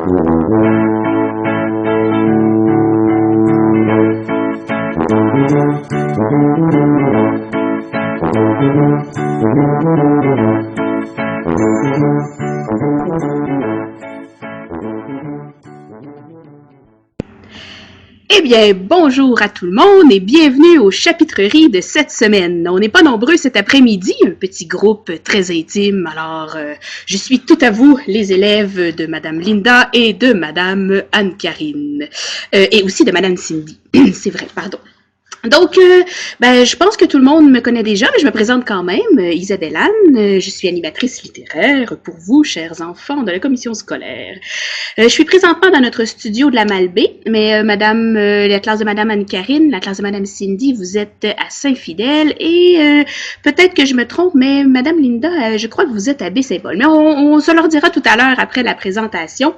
Eh bien, bonjour à tout le monde et bienvenue aux chapitreries de cette semaine. On n'est pas nombreux cet après-midi, un petit groupe très intime, alors je suis tout à vous, les élèves de Madame Linda et de Madame Anne-Karine, et aussi de Madame Cindy, c'est vrai, pardon. Donc, je pense que tout le monde me connaît déjà, mais je me présente quand même. Isabelle Anne, je suis animatrice littéraire pour vous, chers enfants de la commission scolaire. Je suis présentement dans notre studio de la Malbaie, mais la classe de Madame Anne-Karine, la classe de Madame Cindy, vous êtes à Saint-Fidèle et peut-être que je me trompe, mais Madame Linda, je crois que vous êtes à Baie-Saint-Paul. Mais on se leur dira tout à l'heure après la présentation.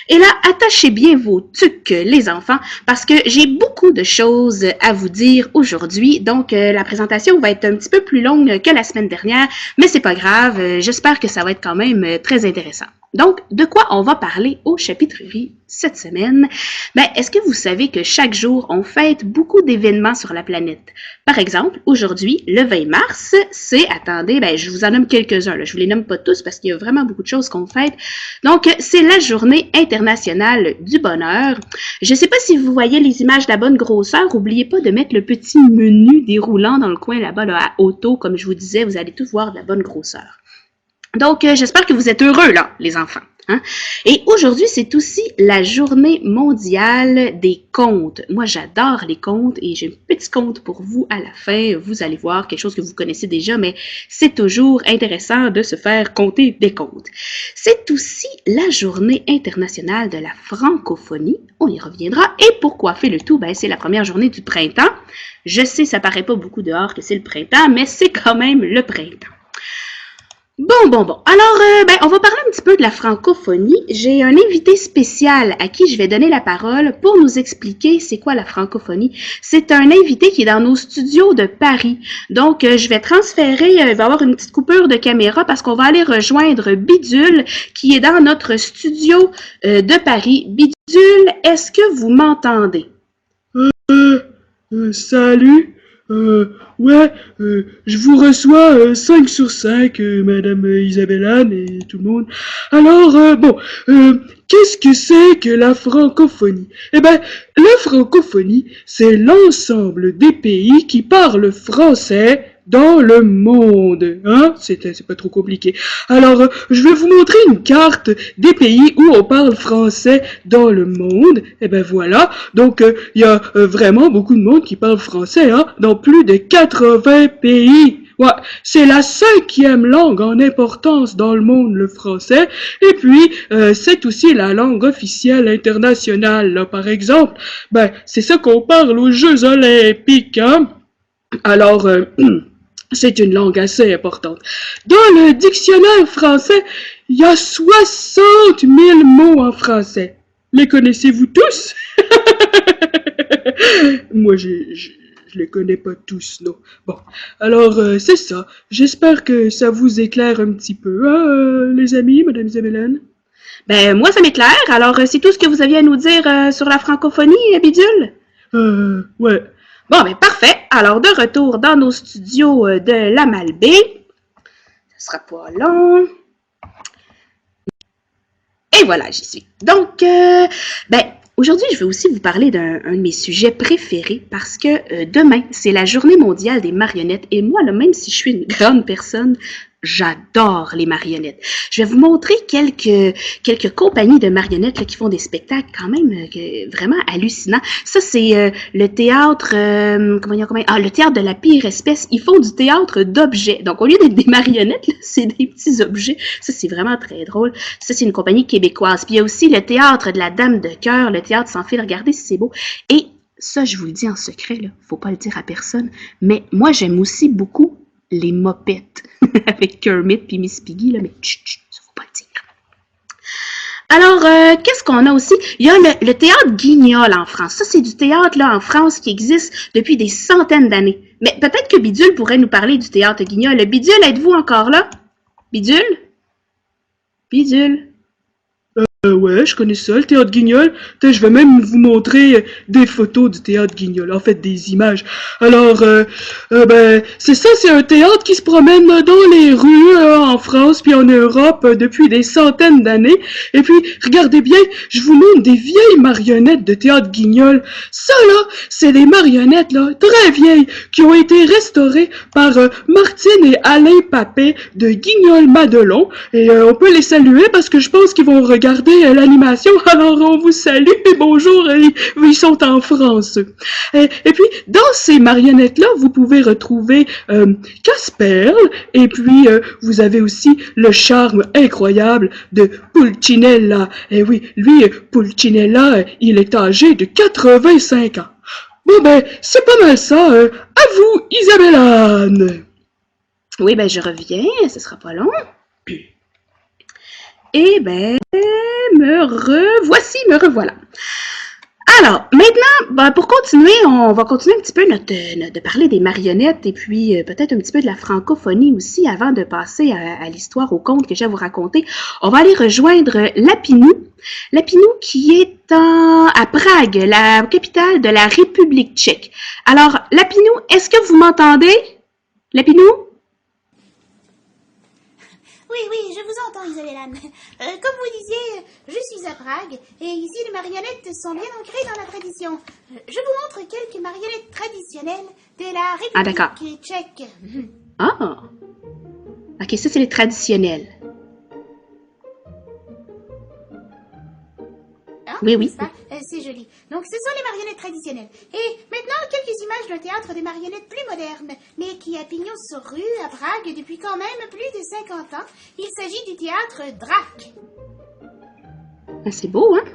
Et là, attachez bien vos tucs, les enfants, parce que j'ai beaucoup de choses à vous dire aujourd'hui. Donc, la présentation va être un petit peu plus longue que la semaine dernière, mais c'est pas grave. J'espère que ça va être quand même très intéressant. Donc, de quoi on va parler aux chapitreries cette semaine? Est-ce que vous savez que chaque jour, on fête beaucoup d'événements sur la planète? Par exemple, aujourd'hui, le 20 mars, attendez, je vous en nomme quelques-uns, je vous les nomme pas tous parce qu'il y a vraiment beaucoup de choses qu'on fête. Donc, c'est la Journée internationale du bonheur. Je sais pas si vous voyez les images de la bonne grosseur, n'oubliez pas de mettre le petit menu déroulant dans le coin là-bas, là, à auto, comme je vous disais, vous allez tous voir de la bonne grosseur. Donc, j'espère que vous êtes heureux, là, les enfants. Hein? Et aujourd'hui, c'est aussi la journée mondiale des contes. Moi, j'adore les contes et j'ai un petit conte pour vous à la fin. Vous allez voir quelque chose que vous connaissez déjà, mais c'est toujours intéressant de se faire conter des contes. C'est aussi la journée internationale de la francophonie. On y reviendra. Et pour coiffer le tout, c'est la première journée du printemps. Je sais, ça paraît pas beaucoup dehors que c'est le printemps, mais c'est quand même le printemps. Bon. Alors, on va parler un petit peu de la francophonie. J'ai un invité spécial à qui je vais donner la parole pour nous expliquer c'est quoi la francophonie. C'est un invité qui est dans nos studios de Paris. Donc, je vais transférer, il va y avoir une petite coupure de caméra parce qu'on va aller rejoindre Bidule qui est dans notre studio de Paris. Bidule, est-ce que vous m'entendez? Salut. Je vous reçois 5 sur 5, Madame Isabelle Anne et tout le monde. Alors, qu'est-ce que c'est que la francophonie? La francophonie, c'est l'ensemble des pays qui parlent français dans le monde, hein? C'est pas trop compliqué. Alors, je vais vous montrer une carte des pays où on parle français dans le monde. Voilà. Donc, il y a vraiment beaucoup de monde qui parle français, hein? Dans plus de 80 pays. Ouais, c'est la 5e langue en importance dans le monde, le français. Et puis, c'est aussi la langue officielle internationale, là, par exemple. C'est ça qu'on parle aux Jeux olympiques, hein? Alors, c'est une langue assez importante. Dans le dictionnaire français, il y a 60 000 mots en français. Les connaissez-vous tous? Moi, je les connais pas tous, non. Bon, alors, c'est ça. J'espère que ça vous éclaire un petit peu, hein, les amis, Madame Isabelle Anne? Moi, ça m'éclaire. Alors, c'est tout ce que vous aviez à nous dire sur la francophonie, Bidule? Ouais. Bon, parfait. Alors, de retour dans nos studios de la Malbaie. Ça sera pas long. Et voilà, j'y suis. Donc, aujourd'hui, je vais aussi vous parler d'un de mes sujets préférés parce que demain, c'est la journée mondiale des marionnettes. Et moi, là, même si je suis une grande personne, j'adore les marionnettes. Je vais vous montrer quelques compagnies de marionnettes là, qui font des spectacles quand même vraiment hallucinants. Ça, c'est le théâtre, le théâtre de la pire espèce. Ils font du théâtre d'objets. Donc, au lieu d'être des marionnettes, c'est des petits objets. Ça, c'est vraiment très drôle. Ça, c'est une compagnie québécoise. Puis, il y a aussi le théâtre de la Dame de cœur, le théâtre sans fil. Regardez si c'est beau. Et ça, je vous le dis en secret, là, faut pas le dire à personne. Mais moi, j'aime aussi beaucoup les mopettes avec Kermit puis Miss Piggy, là, mais ça faut pas le dire. Alors, qu'est-ce qu'on a aussi? Il y a le théâtre Guignol en France. Ça, c'est du théâtre là en France qui existe depuis des centaines d'années. Mais peut-être que Bidule pourrait nous parler du théâtre Guignol. Bidule, êtes-vous encore là? Bidule? Bidule? Ouais, je connais ça, le théâtre Guignol. Putain, je vais même vous montrer des photos du théâtre Guignol, en fait des images. Alors, ben, c'est ça, c'est un théâtre qui se promène dans les rues en France puis en Europe depuis des centaines d'années. Et puis, regardez bien, je vous montre des vieilles marionnettes de théâtre Guignol. Ça là, c'est des marionnettes là, très vieilles, qui ont été restaurées par Martine et Alain Papet de Guignol-Madelon. Et on peut les saluer parce que je pense qu'ils vont regarder l'animation. Alors on vous salue et bonjour, ils sont en France. Et puis dans ces marionnettes-là, vous pouvez retrouver Casperle et puis vous avez aussi le charme incroyable de Pulcinella. Et oui, lui, Pulcinella, il est âgé de 85 ans. Bon ben, c'est pas mal ça. À vous, Isabelle-Anne. Oui, ben je reviens, ce sera pas long. Eh ben, me revoilà. Alors, maintenant, ben, pour continuer, on va continuer un petit peu de parler des marionnettes et puis peut-être un petit peu de la francophonie aussi avant de passer à l'histoire, au conte que j'ai à vous raconter. On va aller rejoindre Lapinou. Lapinou qui est à Prague, la capitale de la République tchèque. Alors, Lapinou, est-ce que vous m'entendez? Lapinou? Oui, je vous entends, Isabelle-Anne. Comme vous disiez, je suis à Prague, et ici les marionnettes sont bien ancrées dans la tradition. Je vous montre quelques marionnettes traditionnelles de la République tchèque. Ah! Ok, ça c'est les traditionnels. Hein, oui. C'est joli. Donc ce sont les marionnettes traditionnelles. Et maintenant, quelques images d'un théâtre de marionnettes plus moderne, mais qui a pignon sur rue à Prague depuis quand même plus de 50 ans. Il s'agit du théâtre Drac. Ah, c'est beau, hein?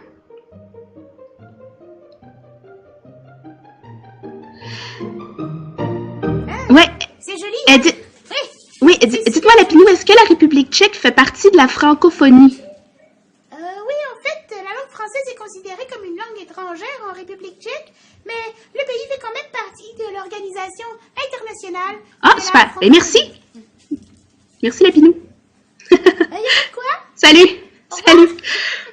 Ouais. C'est joli. Oui, dites-moi, Lapinou, est-ce que la République tchèque fait partie de la francophonie? Oui, en fait, la langue française est considérée comme une langue étrangère en République tchèque, mais le pays fait quand même partie de l'Organisation internationale. Ah, super. Ben, merci. Merci, Lapinou. Y a pas de quoi? Salut.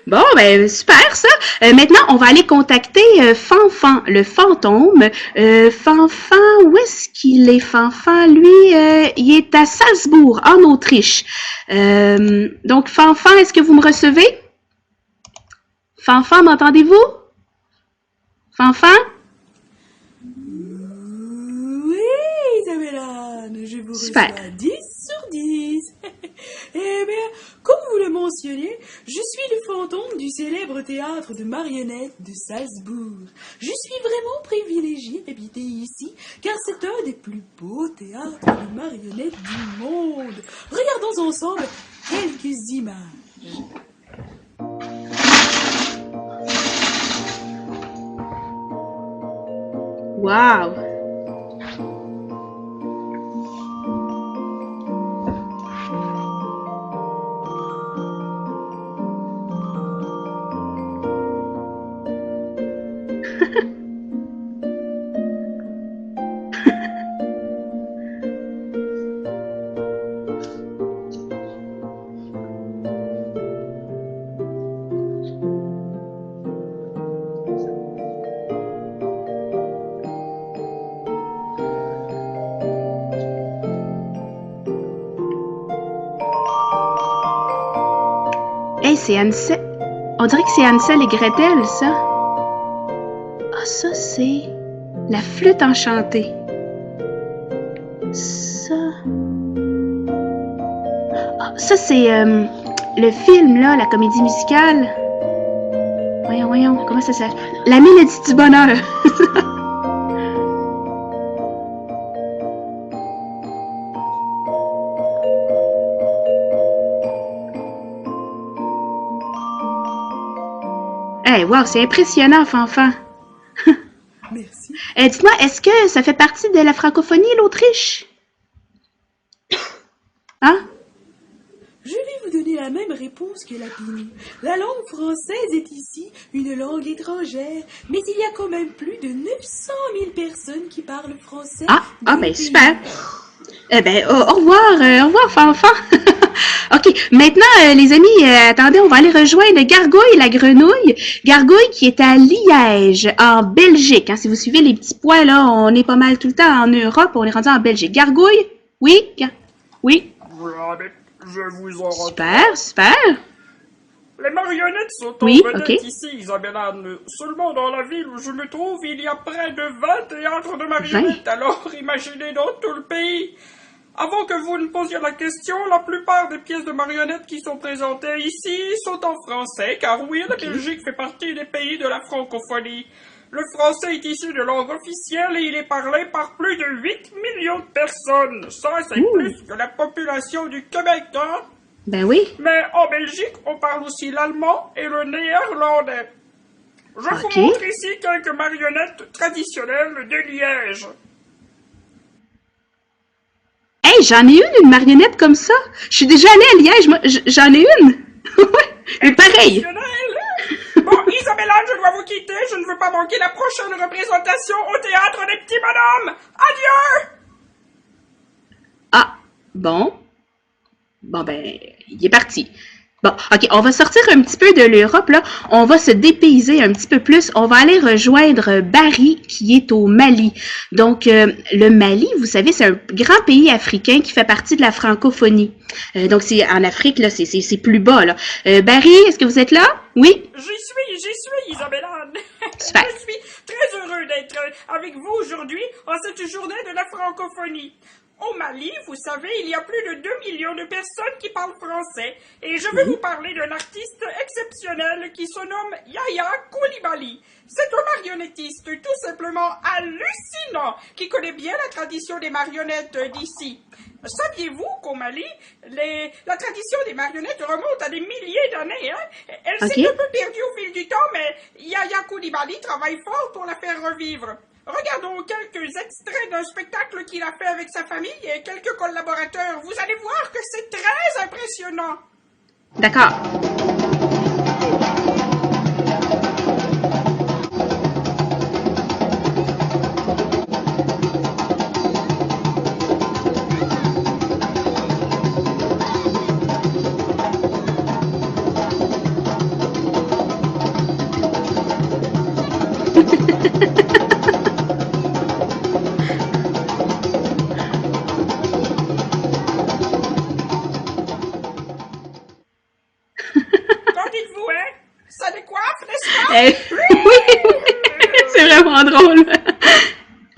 Bon, ben, super, ça. Maintenant, on va aller contacter Fanfan, le fantôme. Fanfan, où est-ce qu'il est, Fanfan? Lui, il est à Salzbourg, en Autriche. Donc, Fanfan, est-ce que vous me recevez? Fanfan, m'entendez-vous? Fanfan? Oui, Isabelle-Anne, je vous Super. reçois 10 sur 10. Eh bien, comme vous le mentionnez, je suis le fantôme du célèbre théâtre de marionnettes de Salzbourg. Je suis vraiment privilégié d'habiter ici, car c'est un des plus beaux théâtres de marionnettes du monde. Regardons ensemble quelques images. Wow! Hey, c'est Hansel. On dirait que c'est Hansel et Gretel, ça. Ah, ça, c'est la flûte enchantée. Ça... Ah, ça, c'est le film, là, la comédie musicale. Voyons, comment ça s'appelle? La Mélodie du bonheur. Hey, wow, c'est impressionnant, Fanfan. Merci. Dites-moi, est-ce que ça fait partie de la francophonie, l'Autriche? Hein? Je vais vous donner la même réponse que Lapinou. La langue française est ici une langue étrangère, mais il y a quand même plus de 900 000 personnes qui parlent français. Ben super. Eh ben, au revoir, Fanfan. OK, OK, maintenant, les amis, attendez, on va aller rejoindre Gargouille, la grenouille. Gargouille qui est à Liège, en Belgique. Hein. Si vous suivez les petits points, là, on est pas mal tout le temps en Europe, on est rendu en Belgique. Gargouille? Oui? Oui? Je vous en Super, super. Les marionnettes sont en Oui, vedette ok. ici, Isabella. Seulement dans la ville où je me trouve, il y a près de 20 théâtres de marionnettes. Alors imaginez dans tout le pays. Avant que vous ne posiez la question, la plupart des pièces de marionnettes qui sont présentées ici sont en français, car oui, la Belgique fait partie des pays de la francophonie. Le français est ici de langue officielle et il est parlé par plus de 8 millions de personnes. Ça, c'est plus que la population du Québec, hein? Ben oui. Mais en Belgique, on parle aussi l'allemand et le néerlandais. Je Ok. vous montre ici quelques marionnettes traditionnelles de Liège. Hey, j'en ai une marionnette comme ça. Je suis déjà allée à Liège, moi, j'en ai une. Ouais, pareil. Traditionnelles? Bon, Isabella, je dois vous quitter. Je ne veux pas manquer la prochaine représentation au théâtre des petits bonhommes. Adieu! Ah, bon. Bon, ben, il est parti. Bon, OK, on va sortir un petit peu de l'Europe, là. On va se dépayser un petit peu plus. On va aller rejoindre Bari, qui est au Mali. Donc, le Mali, vous savez, c'est un grand pays africain qui fait partie de la francophonie. Donc, c'est en Afrique, là, c'est plus bas, là. Bari, est-ce que vous êtes là? Oui? J'y suis, Isabella. Super. Je suis très heureux d'être avec vous aujourd'hui en cette journée de la francophonie. Au Mali, vous savez, il y a plus de 2 millions de personnes qui parlent français et je vais vous parler d'un artiste exceptionnel qui se nomme Yaya Coulibaly. C'est un marionnettiste tout simplement hallucinant qui connaît bien la tradition des marionnettes d'ici. Saviez-vous qu'au Mali, la tradition des marionnettes remonte à des milliers d'années, hein? Elle s'est un peu perdue au fil du temps, mais Yaya Coulibaly travaille fort pour la faire revivre. Regardons quelques extraits d'un spectacle qu'il a fait avec sa famille et quelques collaborateurs. Vous allez voir que c'est très impressionnant. D'accord. Qu'en dites-vous, hein? Ça décoiffe, n'est-ce pas? Oui, c'est vraiment drôle.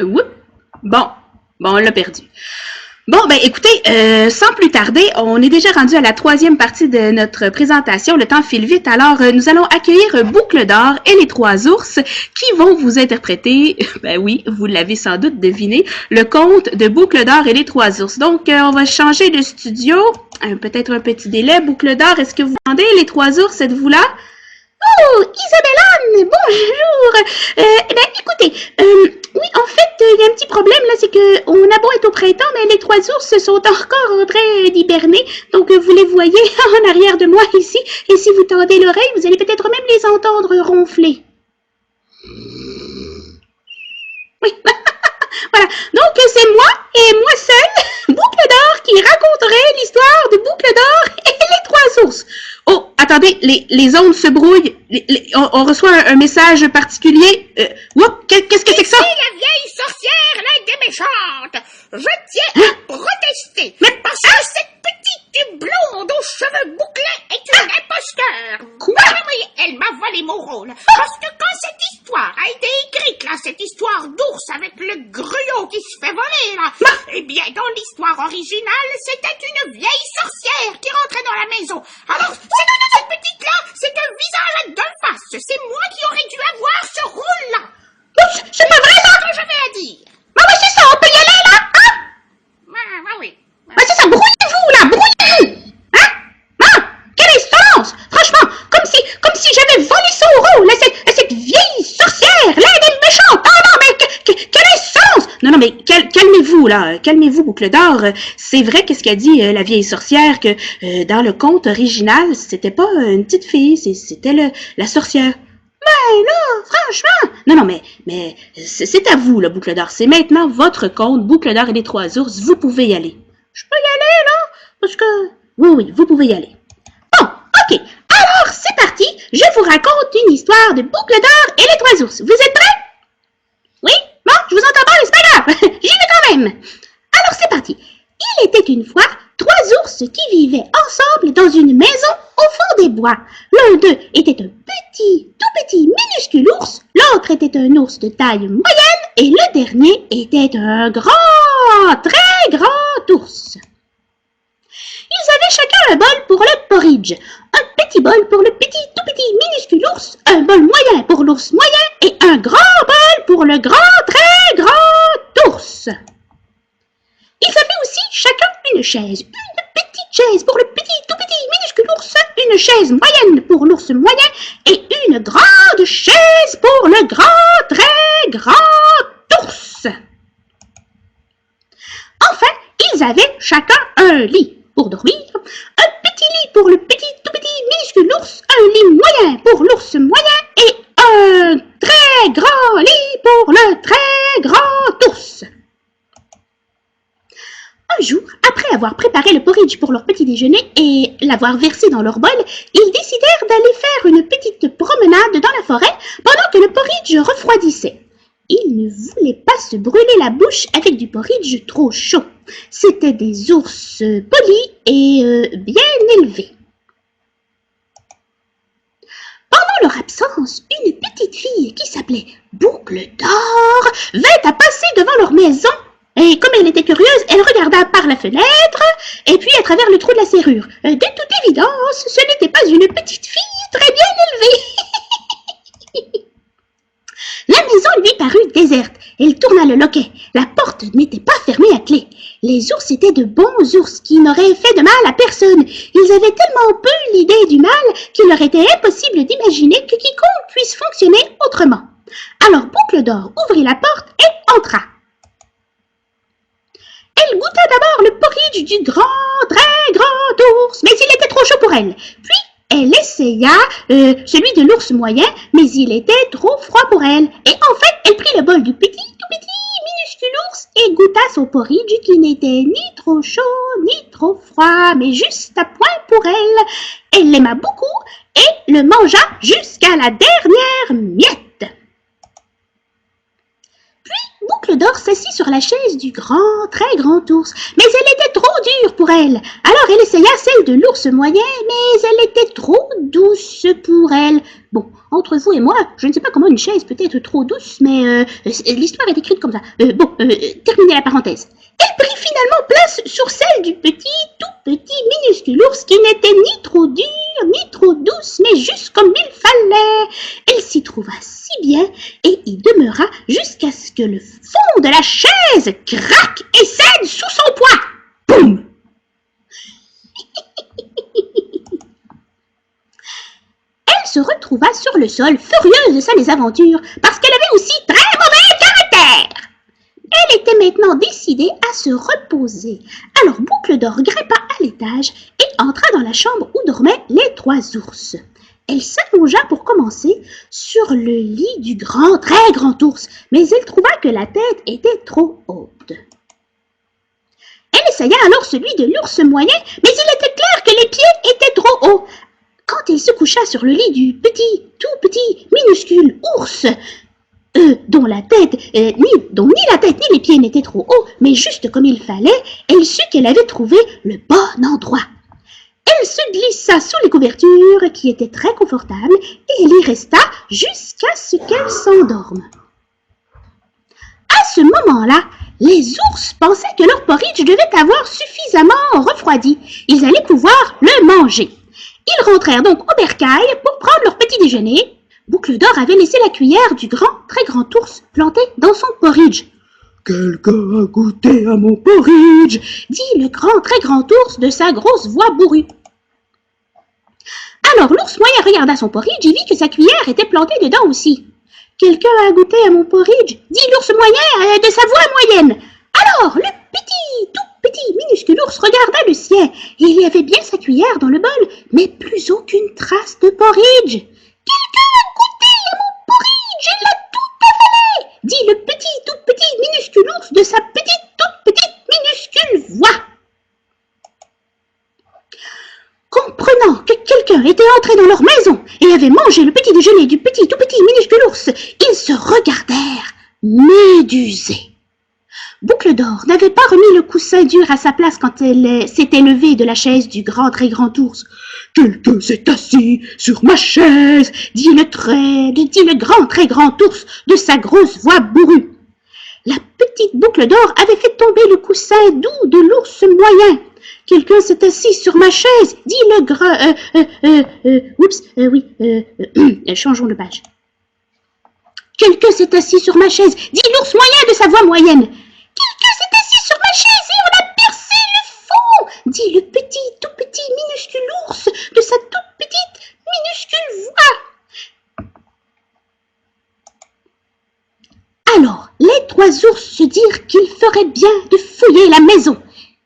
Oups. Bon, on l'a perdu. Bon, ben écoutez, sans plus tarder, on est déjà rendu à la troisième partie de notre présentation. Le temps file vite, alors nous allons accueillir Boucle d'Or et les Trois Ours qui vont vous interpréter, ben oui, vous l'avez sans doute deviné, le conte de Boucle d'Or et les Trois Ours. Donc, on va changer de studio. Peut-être un petit délai. Boucle d'Or, est-ce que vous entendez? Les Trois Ours, êtes-vous là? Oh, Isabelle, bonjour! Écoutez, oui, en fait, il y a un petit problème, là, c'est que on a beau être au printemps, mais les trois ours sont encore en train d'hiberner, donc vous les voyez en arrière de moi ici, et si vous tendez l'oreille, vous allez peut-être même les entendre ronfler. Oui, voilà, donc c'est moi, et moi seule, Boucle d'Or, qui raconterait l'histoire de Boucle d'Or et les trois ours. Oh, attendez, les ondes se brouillent. On reçoit un message particulier. Qu'est-ce que c'est que ça? Ici la vieille sorcière, l'un des méchantes. Je tiens à protester. Parce que cette petite blonde aux cheveux bouclés est une imposteur. Quoi? Oui, elle m'a volé mon rôle. Parce que quand cette histoire a été écrite, là, cette histoire d'ours avec le gruau qui se fait voler, là, eh bien, dans l'histoire originale, c'était une vieille sorcière qui rentrait dans la maison. Alors, cette petite-là, c'est un visage à deux faces. C'est moi qui aurais dû avoir ce rôle-là. C'est pas vrai, ça? C'est ce que j'avais à dire. Ah oui, c'est ça, on peut y aller, là? Hein? Oui. C'est ça, brouillez-vous, là, brouillez-vous! Hein? Ah! Quelle insolence! Franchement, comme si j'avais volé son rôle à cette vieille sorcière, là, des méchantes! Oh non, mais quelle insolence! Non, mais calmez-vous, là, calmez-vous, Boucle d'Or. C'est vrai qu'est-ce qu'a dit la vieille sorcière, que dans le conte original, c'était pas une petite fille, c'était la sorcière. Mais là, franchement! Non, mais c'est à vous, là, Boucle d'Or. C'est maintenant votre conte, Boucle d'Or et les Trois Ours. Vous pouvez y aller. Je peux y aller, là? Parce que, Oui, vous pouvez y aller. Bon, ok. Alors, c'est parti. Je vous raconte une histoire de Boucle d'or et les 3 ours. Vous êtes prêts? Oui? Bon, je vous entends pas, mais c'est pas grave. J'y vais quand même. Alors, c'est parti. Il était une fois 3 ours qui vivaient ensemble dans une maison au fond des bois. L'un d'eux était un tout petit, minuscule ours. L'autre était un ours de taille moyenne. Et le dernier était un grand, très grand ours. Ils avaient chacun un bol pour le porridge, un petit bol pour le tout petit, minuscule ours, un bol moyen pour l'ours moyen et un grand bol pour le grand, très grand ours. Ils avaient aussi chacun une chaise, une petite chaise pour le tout petit, minuscule ours, une chaise moyenne pour l'ours moyen et une grande chaise pour le grand, très grand ours. Enfin, ils avaient chacun un lit pour dormir, un petit lit pour le tout petit, minuscule ours, un lit moyen pour l'ours moyen et un très grand lit pour le très grand ours. Un jour, après avoir préparé le porridge pour leur petit déjeuner et l'avoir versé dans leur bol, ils décidèrent d'aller faire une petite promenade dans la forêt pendant que le porridge refroidissait. Ils ne voulaient pas se brûler la bouche avec du porridge trop chaud. C'étaient des ours polis et bien élevés. Pendant leur absence, une petite fille qui s'appelait Boucle d'or vint à passer devant leur maison. Et comme elle était curieuse, elle regarda par la fenêtre et puis à travers le trou de la serrure. De toute évidence, ce n'était pas une petite fille très bien élevée. La maison lui parut déserte. Elle tourna le loquet. La porte n'était pas fermée à clé. Les ours étaient de bons ours qui n'auraient fait de mal à personne. Ils avaient tellement peu l'idée du mal qu'il leur était impossible d'imaginer que quiconque puisse fonctionner autrement. Alors Boucle d'or ouvrit la porte et entra. Elle goûta d'abord le porridge du grand, très grand ours, mais il était trop chaud pour elle. Puis, elle essaya celui de l'ours moyen, mais il était trop froid pour elle. Et enfin, elle prit le bol du tout petit, minuscule ours et goûta son porridge qui n'était ni trop chaud, ni trop froid, mais juste à point pour elle. Elle l'aima beaucoup et le mangea jusqu'à la dernière miette. Boucle d'or s'assit sur la chaise du grand, très grand ours, mais elle était trop dure pour elle. Alors elle essaya celle de l'ours moyen, mais elle était trop douce pour elle. Bon, entre vous et moi, je ne sais pas comment une chaise peut être trop douce, mais l'histoire est écrite comme ça. Terminez la parenthèse. Elle prit finalement place sur celle du tout petit, minuscule ours qui n'était ni trop dure, ni trop douce, mais juste comme il fallait. Elle s'y trouva si bien et y demeura jusqu'à ce que le fond de la chaise craque et cède sous son poids. Boum! Elle se retrouva sur le sol, furieuse de sa mésaventure, parce qu'elle avait aussi très mauvais caractère. Elle était maintenant décidée à se reposer. Alors Boucle d'or grimpa à l'étage et entra dans la chambre où dormaient les 3 ours. Elle s'allongea pour commencer sur le lit du grand, très grand ours, mais elle trouva que la tête était trop haute. Elle essaya alors celui de l'ours moyen, mais il était clair que les pieds étaient trop hauts. Quand elle se coucha sur le lit du tout petit, minuscule ours, dont ni la tête ni les pieds n'étaient trop hauts, mais juste comme il fallait, elle sut qu'elle avait trouvé le bon endroit. Elle se glissa sous les couvertures, qui étaient très confortables, et elle y resta jusqu'à ce qu'elle s'endorme. À ce moment-là, les ours pensaient que leur porridge devait avoir suffisamment refroidi. Ils allaient pouvoir le manger. Ils rentrèrent donc au bercail pour prendre leur petit déjeuner. Boucle d'or avait laissé la cuillère du grand, très grand ours plantée dans son porridge. « Quelqu'un a goûté à mon porridge !» dit le grand, très grand ours de sa grosse voix bourrue. Alors l'ours moyen regarda son porridge et vit que sa cuillère était plantée dedans aussi. « Quelqu'un a goûté à mon porridge !» dit l'ours moyen de sa voix moyenne. Alors le tout petit, minuscule ours regarda le sien. Il y avait bien sa cuillère dans le bol, mais plus aucune trace de porridge. « Quelqu'un a goûté à mon porridge et l'a tout avalé !» dit le tout petit, minuscule ours de sa toute petite, minuscule voix. quelqu'un était entré dans leur maison et avait mangé le petit déjeuner du petit, tout petit, minuscule ours, ils se regardèrent médusés. Boucle d'Or n'avait pas remis le coussin dur à sa place quand elle s'était levée de la chaise du grand, très grand ours. « Quelqu'un s'est assis sur ma chaise !» dit le grand, très grand ours de sa grosse voix bourrue. La petite Boucle d'Or avait fait tomber le coussin doux de l'ours moyen. « Quelqu'un s'est assis sur ma chaise !» dit le grand... changeons de page. « Quelqu'un s'est assis sur ma chaise !» dit l'ours moyen de sa voix moyenne. « Quelqu'un s'est assis sur ma chaise et on a percé le fond !» dit le petit, tout petit, minuscule ours de sa toute petite, minuscule voix. Alors, les trois ours se dirent qu'il ferait bien de fouiller la maison.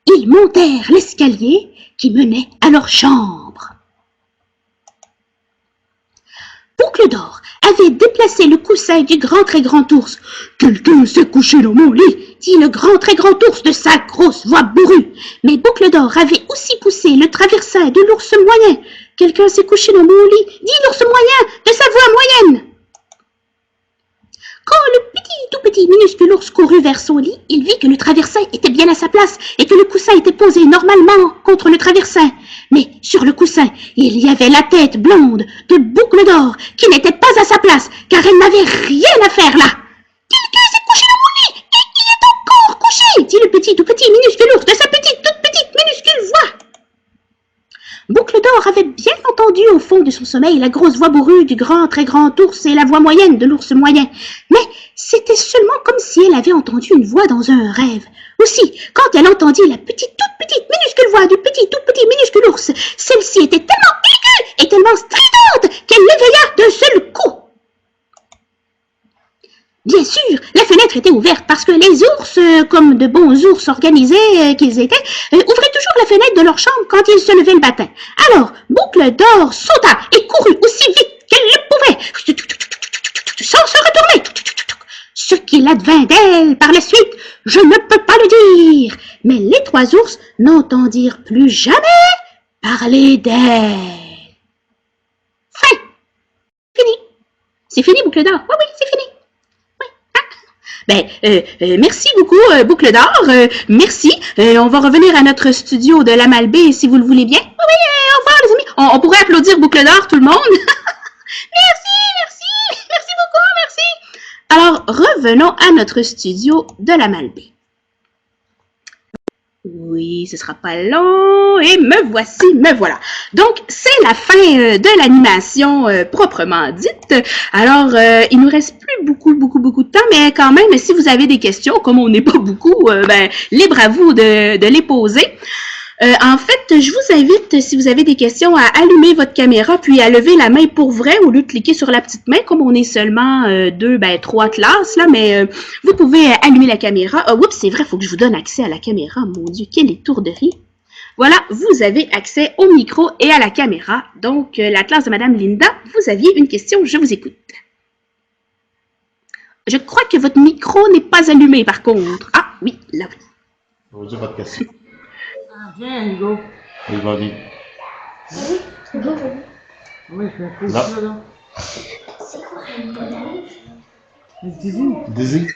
Ils montèrent l'escalier qui menait à leur chambre. Boucle d'Or avait déplacé le coussin du grand très grand ours. « Quelqu'un s'est couché dans mon lit !» dit le grand très grand ours de sa grosse voix bourrue. Mais Boucle d'Or avait aussi poussé le traversin de l'ours moyen. « Quelqu'un s'est couché dans mon lit !» dit l'ours moyen de sa voix moyenne. Quand le petit, tout petit, minuscule ours courut vers son lit, il vit que le traversin était bien à sa place et que le coussin était posé normalement contre le traversin. Mais sur le coussin, il y avait la tête blonde de Boucle d'Or qui n'était pas à sa place car elle n'avait rien à faire là. « Quelqu'un s'est couché dans mon lit et il est encore couché !» dit le petit, tout petit, minuscule ours de sa petite, toute petite, minuscule voix. Boucle d'Or avait bien entendu au fond de son sommeil la grosse voix bourrue du grand, très grand ours et la voix moyenne de l'ours moyen. Mais c'était seulement comme si elle avait entendu une voix dans un rêve. Aussi, quand elle entendit la petite, toute petite, minuscule voix du petit, tout petit, minuscule ours, celle-ci était tellement aiguë et tellement stridente qu'elle l'éveilla d'un seul coup. Bien sûr, la fenêtre était ouverte parce que les ours, comme de bons ours organisés qu'ils étaient, ouvraient toujours la fenêtre de leur chambre quand ils se levaient le matin. Alors, Boucle d'Or sauta et courut aussi vite qu'elle le pouvait, sans se retourner. Ce qu'il advint d'elle par la suite, je ne peux pas le dire. Mais les trois ours n'entendirent plus jamais parler d'elle. Fin. Fini. C'est fini, Boucle d'Or. Oui, c'est fini. Merci beaucoup, Boucle d'Or. Merci. On va revenir à notre studio de la Malbaie, si vous le voulez bien. Oui, au revoir, les amis. On pourrait applaudir Boucle d'Or, tout le monde. Merci beaucoup, merci. Alors, revenons à notre studio de la Malbaie. Oui, ce sera pas long. Et me voici, me voilà. Donc, c'est la fin de l'animation proprement dite. Alors, il nous reste plus beaucoup de temps, mais quand même, si vous avez des questions, comme on n'est pas beaucoup, libre à vous de les poser. En fait, je vous invite, si vous avez des questions, à allumer votre caméra puis à lever la main pour vrai au lieu de cliquer sur la petite main, comme on est seulement trois classes, là, mais vous pouvez allumer la caméra. Oups, c'est vrai, il faut que je vous donne accès à la caméra. Mon Dieu, quelle étourderie. Voilà, vous avez accès au micro et à la caméra. Donc, la classe de Madame Linda, vous aviez une question, je vous écoute. Je crois que votre micro n'est pas allumé, par contre. Ah, oui, là oui. On va dire votre question. Viens, Hugo. Oui, vas-y. Oui, je fais un coup là. C'est quoi un bodage? Dizzy.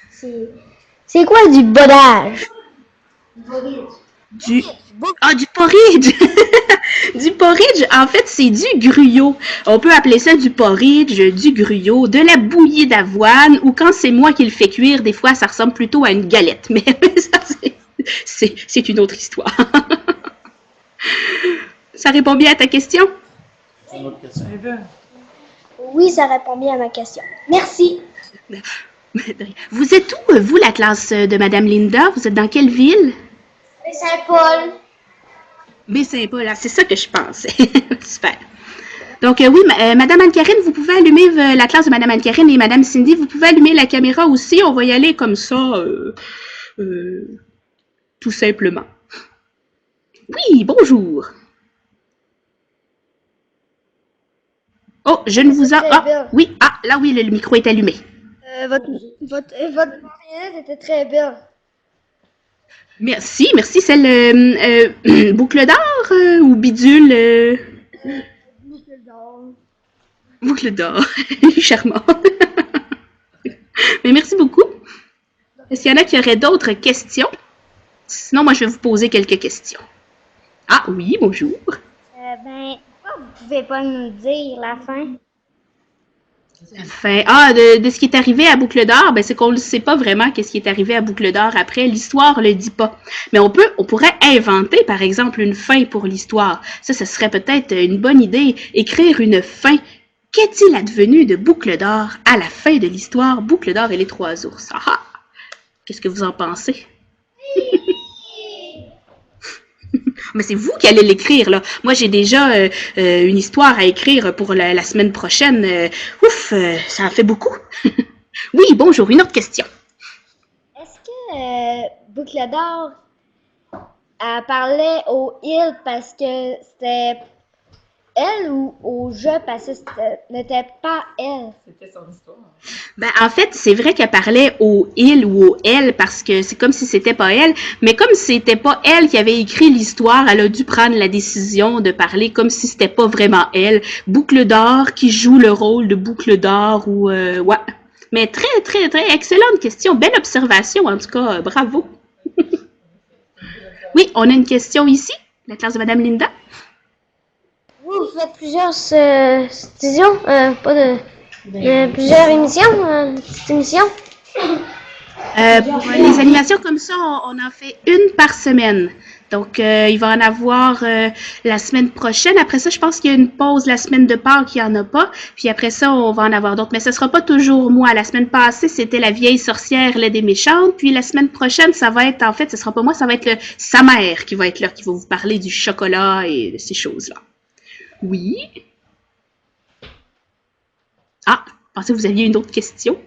C'est quoi du bodage? Du porridge! Du porridge, en fait, c'est du gruyot. On peut appeler ça du porridge, du gruyot, de la bouillie d'avoine, ou quand c'est moi qui le fais cuire, des fois, ça ressemble plutôt à une galette. Mais ça, c'est une autre histoire. Ça répond bien à ta question? Oui, ça répond bien à ma question. Merci. Vous êtes où, vous, la classe de Madame Linda? Vous êtes dans quelle ville? Saint-Paul. Baie-Saint-Paul, c'est ça que je pensais. Super. Donc, oui, Madame Anne-Karine, vous pouvez allumer la classe de Madame Anne-Karine et Madame Cindy, vous pouvez allumer la caméra aussi. On va y aller comme ça, tout simplement. Oui, bonjour. Oh, je ne vous ai... Ah, oui, là oui, le micro est allumé. Votre marionnette était très belle. Merci, Celle Boucle d'Or ou Bidule? Boucle d'or. Boucle d'or. Charmant. Mais merci beaucoup. Est-ce qu'il y en a qui auraient d'autres questions? Sinon, moi, je vais vous poser quelques questions. Ah oui, bonjour. Pourquoi vous pouvez pas nous dire la fin? La fin. Ah, de ce qui est arrivé à Boucle d'Or, c'est qu'on ne sait pas vraiment qu'est-ce qui est arrivé à Boucle d'Or après. L'histoire le dit pas. Mais on pourrait inventer, par exemple, une fin pour l'histoire. Ça serait peut-être une bonne idée. Écrire une fin. Qu'est-il advenu de Boucle d'Or à la fin de l'histoire Boucle d'Or et les trois ours? Ah ah! Qu'est-ce que vous en pensez? Mais c'est vous qui allez l'écrire, là. Moi, j'ai déjà une histoire à écrire pour la semaine prochaine. Ça en fait beaucoup. Oui, bonjour, une autre question. Est-ce que Boucle d'Or parlait aux îles parce que c'était elle ou au jeu parce que ce n'était pas elle? C'était son histoire. En fait, c'est vrai qu'elle parlait au il ou au elle parce que c'est comme si c'était pas elle, mais comme c'était pas elle qui avait écrit l'histoire, elle a dû prendre la décision de parler comme si c'était pas vraiment elle. Boucle d'Or qui joue le rôle de Boucle d'Or ou ouais. Mais très, très, très excellente question. Belle observation, en tout cas. Bravo. Oui, on a une question ici. La classe de Madame Linda. Oui, vous faites plusieurs saisons, plusieurs émissions, petites émissions. Pour les animations comme ça, on en fait une par semaine. Donc, il va en avoir la semaine prochaine. Après ça, je pense qu'il y a une pause la semaine de Pâques, il n'y en a pas. Puis après ça, on va en avoir d'autres. Mais ce ne sera pas toujours moi. La semaine passée, c'était la vieille sorcière laide et méchante. Puis la semaine prochaine, ça va être, en fait, ce ne sera pas moi, ça va être sa mère qui va être là, qui va vous parler du chocolat et de ces choses-là. Oui. Ah, je pensais que vous aviez une autre question.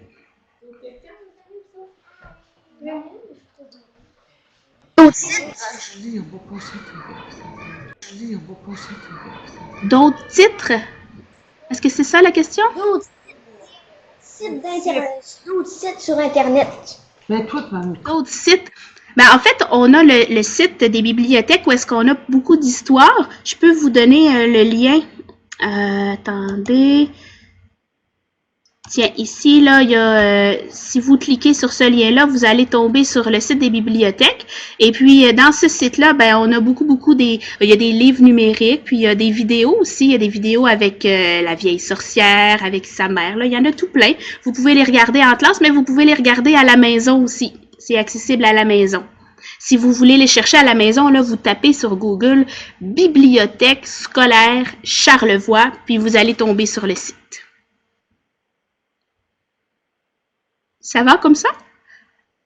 D'autres titres? Est-ce que c'est ça la question? D'autres sites sur Internet. D'autres sites? En fait, on a le site des bibliothèques où est-ce qu'on a beaucoup d'histoires. Je peux vous donner le lien. Attendez. Tiens, ici, là, il y a, si vous cliquez sur ce lien-là, vous allez tomber sur le site des bibliothèques. Et puis, dans ce site-là, on a il y a des livres numériques, puis il y a des vidéos aussi. Il y a des vidéos avec la vieille sorcière, avec sa mère. Là, il y en a tout plein. Vous pouvez les regarder en classe, mais vous pouvez les regarder à la maison aussi. C'est accessible à la maison. Si vous voulez les chercher à la maison, là, vous tapez sur Google « Bibliothèque scolaire Charlevoix » puis vous allez tomber sur le site. Ça va comme ça?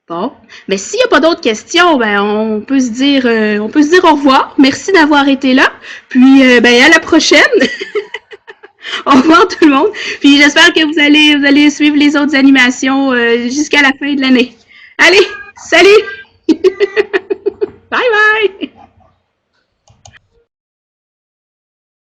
Bon. Mais s'il n'y a pas d'autres questions, on peut se dire au revoir. Merci d'avoir été là. Puis, à la prochaine. Au revoir tout le monde. Puis, j'espère que vous allez suivre les autres animations jusqu'à la fin de l'année. Allez, salut! Bye bye!